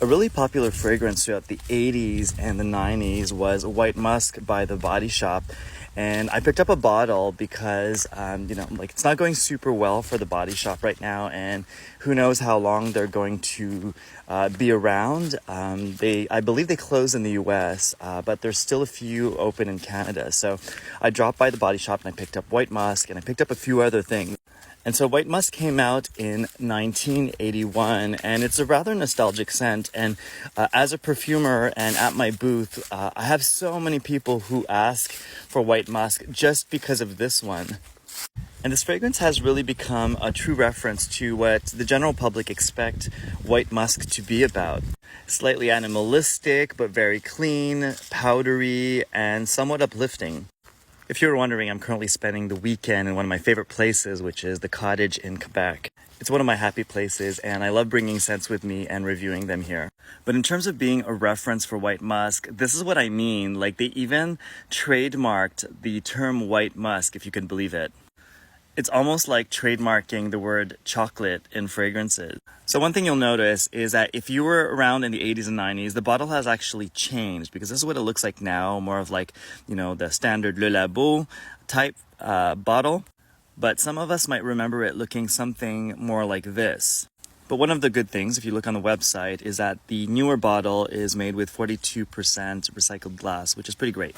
A really popular fragrance throughout the 80s and the 90s was White Musk by The Body Shop. And I picked up a bottle because, it's not going super well for The Body Shop right now. And who knows how long they're going to be around. I believe they close in the US, but there's still a few open in Canada. So I dropped by The Body Shop and I picked up White Musk and I picked up a few other things. And so White Musk came out in 1981, and it's a rather nostalgic scent. And as a perfumer and at my booth, I have so many people who ask for White Musk just because of this one. And this fragrance has really become a true reference to what the general public expect White Musk to be about. Slightly animalistic, but very clean, powdery, and somewhat uplifting. If you're wondering, I'm currently spending the weekend in one of my favorite places, which is the Cottage in Quebec. It's one of my happy places, and I love bringing scents with me and reviewing them here. But in terms of being a reference for White Musk, this is what I mean. Like, they even trademarked the term White Musk, if you can believe it. It's almost like trademarking the word chocolate in fragrances. So one thing you'll notice is that if you were around in the 80s and 90s, the bottle has actually changed, because this is what it looks like now, more of like, the standard Le Labo type bottle. But some of us might remember it looking something more like this. But one of the good things, if you look on the website, is that the newer bottle is made with 42% recycled glass, which is pretty great.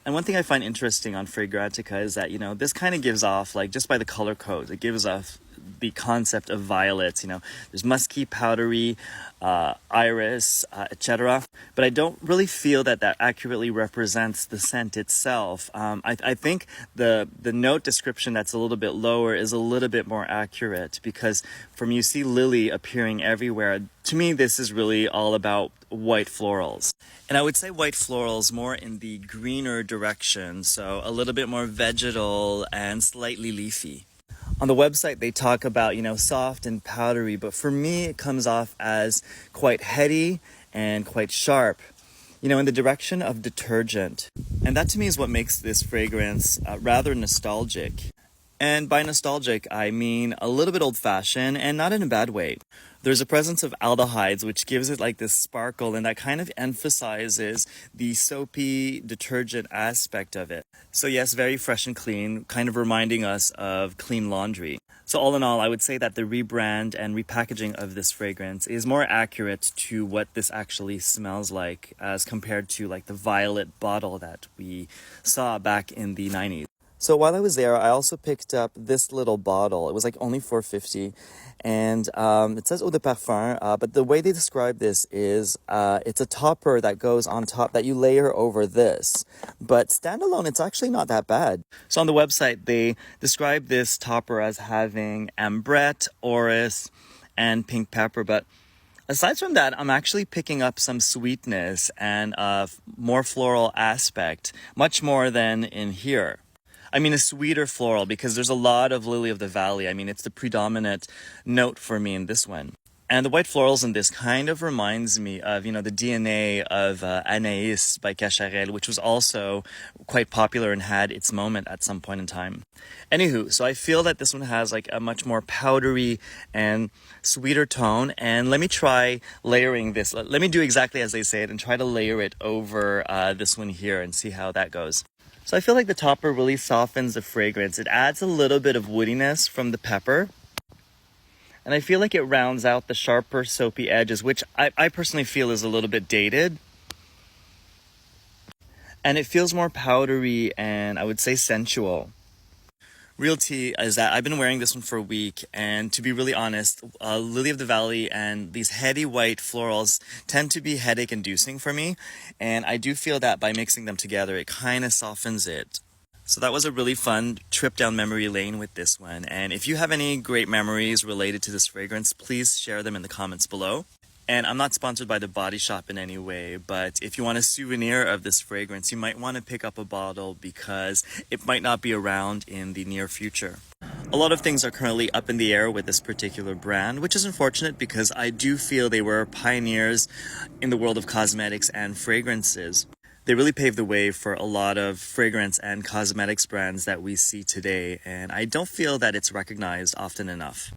And one thing I find interesting on Fragrantica is that, this kind of gives off, like, just by the color codes, it gives off the concept of violets. There's musky, powdery, iris, etc. But I don't really feel that accurately represents the scent itself. I think the note description that's a little bit lower is a little bit more accurate, because from you see lily appearing everywhere. To me, this is really all about white florals. And I would say white florals more in the greener direction, so a little bit more vegetal and slightly leafy. On the website, they talk about, soft and powdery, but for me, it comes off as quite heady and quite sharp, in the direction of detergent. And that to me is what makes this fragrance rather nostalgic. And by nostalgic, I mean a little bit old-fashioned, and not in a bad way. There's a presence of aldehydes, which gives it like this sparkle, and that kind of emphasizes the soapy detergent aspect of it. So yes, very fresh and clean, kind of reminding us of clean laundry. So all in all, I would say that the rebrand and repackaging of this fragrance is more accurate to what this actually smells like, as compared to like the violet bottle that we saw back in the 90s. So while I was there, I also picked up this little bottle. It was like only $4.50, and it says eau de parfum, but the way they describe this is it's a topper that goes on top that you layer over this. But standalone, it's actually not that bad. So on the website, they describe this topper as having ambrette, orris, and pink pepper, but aside from that, I'm actually picking up some sweetness and more floral aspect, much more than in here. I mean, a sweeter floral, because there's a lot of Lily of the Valley. I mean, it's the predominant note for me in this one. And the white florals in this kind of reminds me of, the DNA of Anaïs by Cacharel, which was also quite popular and had its moment at some point in time. Anywho, so I feel that this one has like a much more powdery and sweeter tone. And let me try layering this. Let me do exactly as they say it and try to layer it over this one here and see how that goes. So I feel like the topper really softens the fragrance. It adds a little bit of woodiness from the pepper. And I feel like it rounds out the sharper, soapy edges, which I personally feel is a little bit dated. And it feels more powdery and I would say sensual. Real tea is that I've been wearing this one for a week, and to be really honest, Lily of the Valley and these heady white florals tend to be headache inducing for me, and I do feel that by mixing them together, it kind of softens it. So that was a really fun trip down memory lane with this one, and if you have any great memories related to this fragrance, please share them in the comments below. And I'm not sponsored by The Body Shop in any way, but if you want a souvenir of this fragrance, you might want to pick up a bottle because it might not be around in the near future. A lot of things are currently up in the air with this particular brand, which is unfortunate because I do feel they were pioneers in the world of cosmetics and fragrances. They really paved the way for a lot of fragrance and cosmetics brands that we see today, and I don't feel that it's recognized often enough.